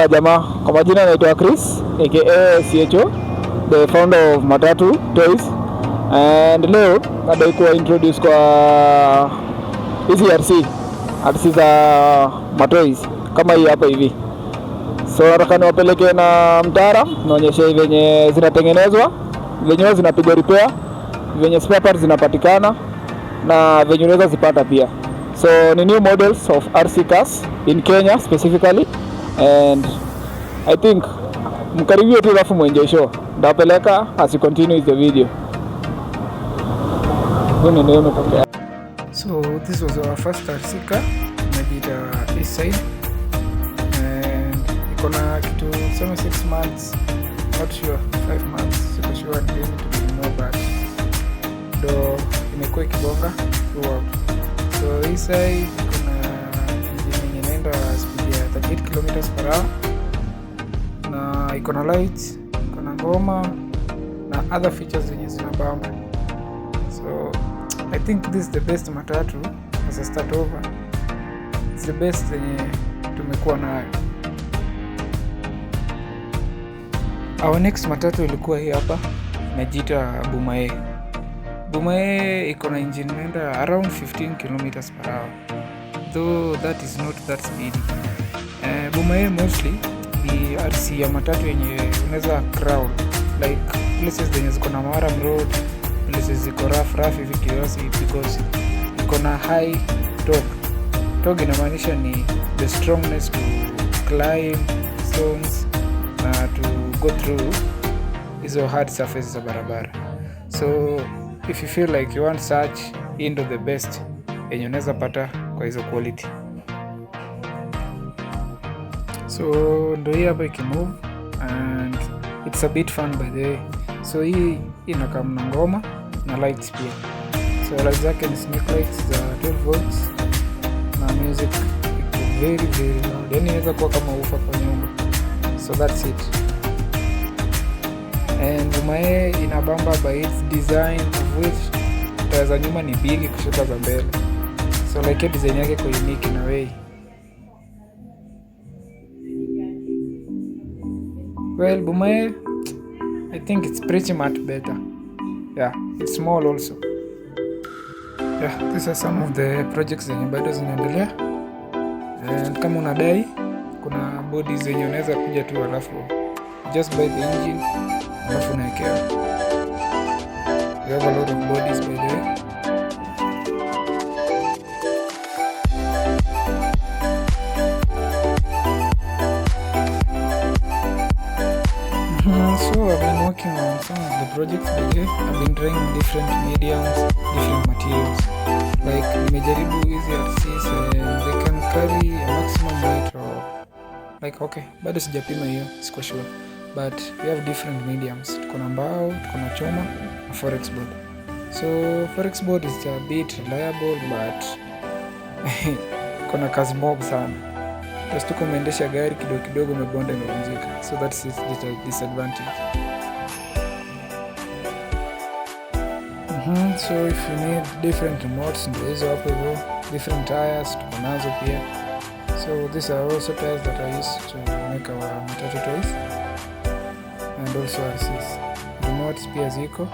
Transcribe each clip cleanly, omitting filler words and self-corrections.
Jamaa, kwa majina naitwa Chris aka CHO, the founder of Matatu Toys, and leo nadai kuwa introduce kwa hizi RC za matoys kama hii hapa hivi. So nataka niwapeleke na mtaalamu naonyesha venye zinatengenezwa, venye zinapigwa repair, venye spare parts zinapatikana na venye unaweza zipata pia. So ni new models of RC cars in Kenya specifically, and I think mkaribio tu alafu muenjoy show. Ndapeleka as you continue with the video. So this was our first RC car, najita east side, and ikona kitu 6 months, not sure 5 months, siko sure ndio to know, but do imekuwa ikibonga throughout. So east side kuna engine inaenda speed ya 38 km/h na ikona lights, ikona ngoma na other features zenye zinabamba. So I think this is the best matatu as a start over. It's the best zenye tumekuwa nayo. Our next matatu ilikuwa hii hapa, inajiita Bumae. Bumae iko na engine inaenda around 15 km/h, though that is not that speedy. Bumae mostly ni RC ya matatu yenye unaweza crawl, like places zenye ziko na Maram Road, places ziko rough hivi kiasi, because iko na high torque. Torque inamaanisha ni the strongness to climb stones na to go through hizo hard surfaces za barabara. So if you feel like you want such into the best yenye unaweza pata kwa hizo quality. So ndo hii hapa ikimove, and it's a bit fun by the way. So hii inakaa na ngoma na lights pia. So lights zake ni snake lights za 12 volts na music iko very loud, yani inaweza kuwa kama ufa kwa nyumba. So that's it. And Bumae inabamba by its design, of which taa za nyuma ni big kushuka za mbele. So like design yake kwa unique in a way. Well, Bumae, I think it's pretty much better. Yeah, it's small also. Yeah, these are some of the projects zenye bado zinaendelea. And kama unadai, kuna bodies zenye unaweza kuja tu alafu just buy the engine alafu unaekea. We have a lot of bodies by the way. So I've been working on some of the projects today. I've been trying different mediums, different materials. Like nimejaribu hizi RCs, they can carry a maximum weight or like, okay, bado sijapima hiyo, siko sure. But we have different mediums. Tuko na mbao, tuko na choma na forex board. So forex board is a bit reliable, but kuna kazi mob sana. Just tuko umeendesha gari kidogo umebonda imevunjika. So that's its disadvantage. So if you need different remotes, ndio hizo hapo hivyo, different tires tuko nazo pia. So these are also tires that I use to make our Matatu toys, and also RCs. Remotes pia ziko.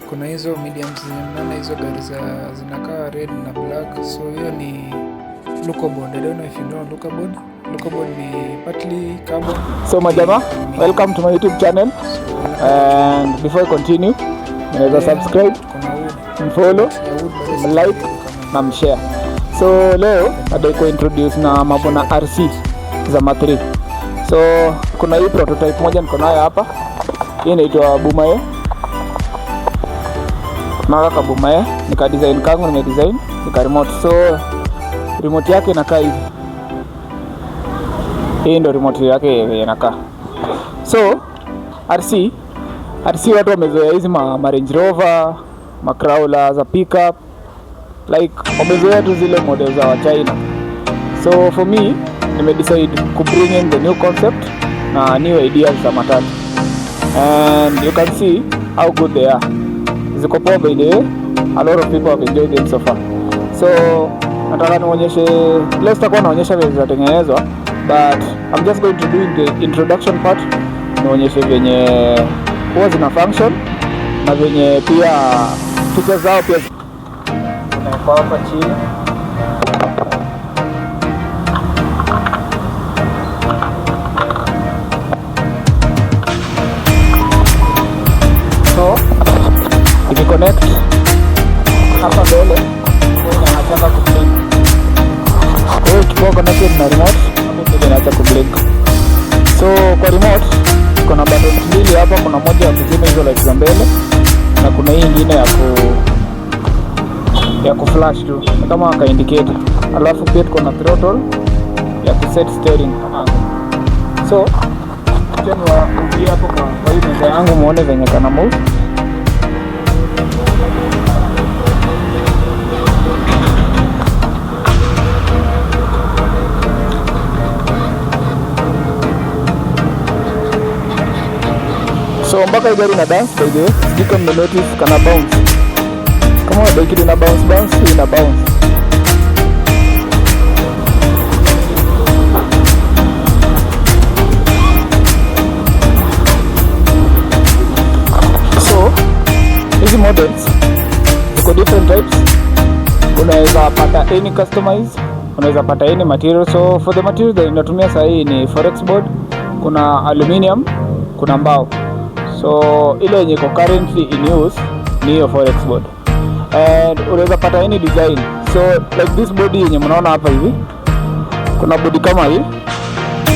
Kuna hizo mediums zenye mnaona hizo gari zinakaa red na black. So hiyo ni Lucobond. I don't know if you know Lucobond. Lucobond ni partly carbon. So majama, welcome to my YouTube channel. And before I continue, unaweza subscribe, follow, like na share. So leo nadai kuintroduce na mambo na RC za Matatu. So kuna hii prototype moja niko nayo hapa. Hii inaitwa Bumae. Mara Bumae nika design kangu, nimedesign nika remote. So remote yake inakaa hivi. Hii ndio remote yake inakaa. So RC watu wamezoea hizi ma Range Rover, ma Crawler za pickup, like wamezoea tu zile models za wa China. So for me nimedecide ku bring in the new concept na new ideas za matatu, and you can see how good they are. Ziko poa by the way. A lot of people have enjoyed them so far. So nataka nionyeshe, leo sitakuwa naonyesha vile zinatengenezwa, but I'm just going to do the introduction part, nionyeshe venye huwa zina function na venye pia features zao pia zinaekwa hapa chini. So ikiconnect hapa mbele inaacha kublink. Kwa hiyo tukiwa connected na remote hapo inaacha kublink. So kwa remote kuna buttons mbili hapa, kuna moja ya kuzima hizo lights za mbele na kuna hii nyingine ya ku flash tu kama ka indicator. Alafu pia tuko na throttle ya ku set steering. So tena wa hapo kwa hii meza yangu muone venye kana move. So mpaka gari na dance by the way, sijui kama mmenotice kana bounce. Kama wadai kitu na bounce, hii na bounce. So hizi models ziko different types. Unaweza pata any customize, unaweza pata any material. So for the material that inatumia sasa hii ni forex board, kuna aluminium, kuna mbao. So ile yenye iko currently in use ni hiyo forex board, and unaweza pata any design. So like this body yenye mnaona hapa hivi, kuna body kama hii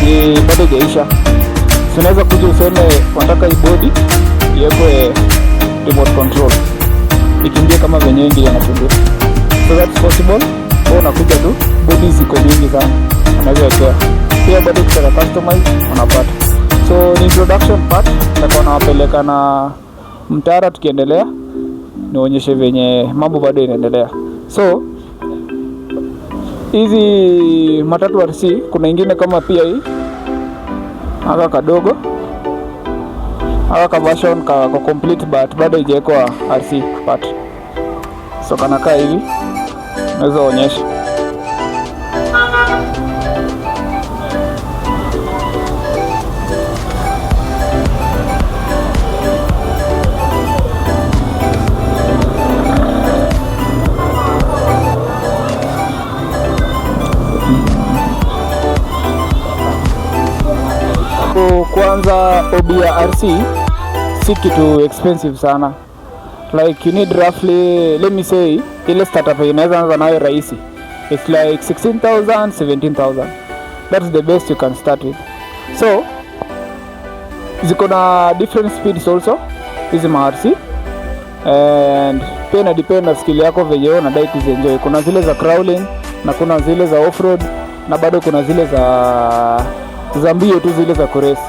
ni bado haijaisha. So unaweza kuja useme unataka hii body iwekwe remote control ikimbie kama venye wengi wanakimbia. So that's possible. Kwa unakuja tu, body ziko mingi sana, unaweza wekea pia body kwa customize unapata. So ni introduction part, nitakuwa nawapeleka na mtara tukiendelea, nionyeshe venye mambo bado inaendelea. So hizi matatu RC kuna ingine kama pia hii aka kadogo, aka ka version ka complete but bado haijawekwa RC part. So kana kaa hivi, naweza onyesha. Kwanza obi ya RC si kitu expensive sana, like you need roughly, let me say ile startup inaweza anza nayo rahisi, it's like 16,000 17,000. That's the best you can start with. So ziko na different speeds also hizi ma RC, and pia na depend na skill yako venye unadai kuzienjoy. Kuna zile za crawling na kuna zile za off-road na bado kuna zile za mbio tu, zile za kurace.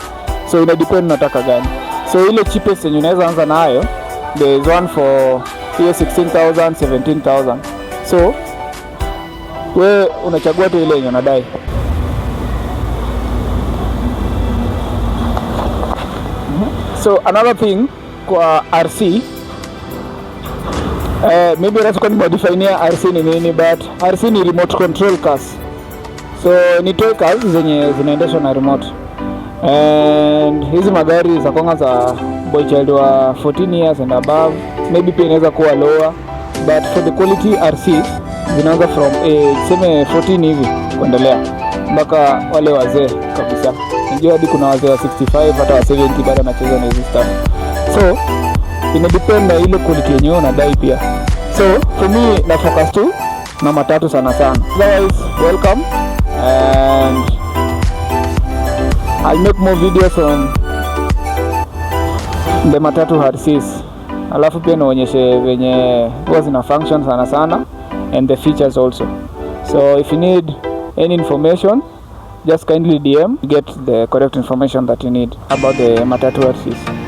So ina depend nataka gani. So ile cheapest yenye unaweza anza nayo, there is one for hiyo 16,000 17,000. So we unachagua tu ile yenye unadai. So another thing kwa RC, maybe let's go modify RC ni nini, but RC ni remote control cars. So ni toy cars zenye zinaendeshwa na remote, and hizi magari za kwanza za boy child wa 14 years and above, maybe pia inaweza kuwa lower, but for the quality RC zinaanza from tuseme 14 hivi kuendelea mpaka wale wazee kabisa. Ndio hadi kuna wazee wa 65 hata wa 70 bado anacheza na hizi stuff. So ina depend na ile quality yenyewe unadai pia. So for me na focus tu na matatu sana sana. Guys, welcome, and I'll make more videos on the matatu RCs. Alafu pia naonyeshe venye huwa zina function sana sana, and the features also. So if you need any information, just kindly DM to get the correct information that you need about the matatu RCs.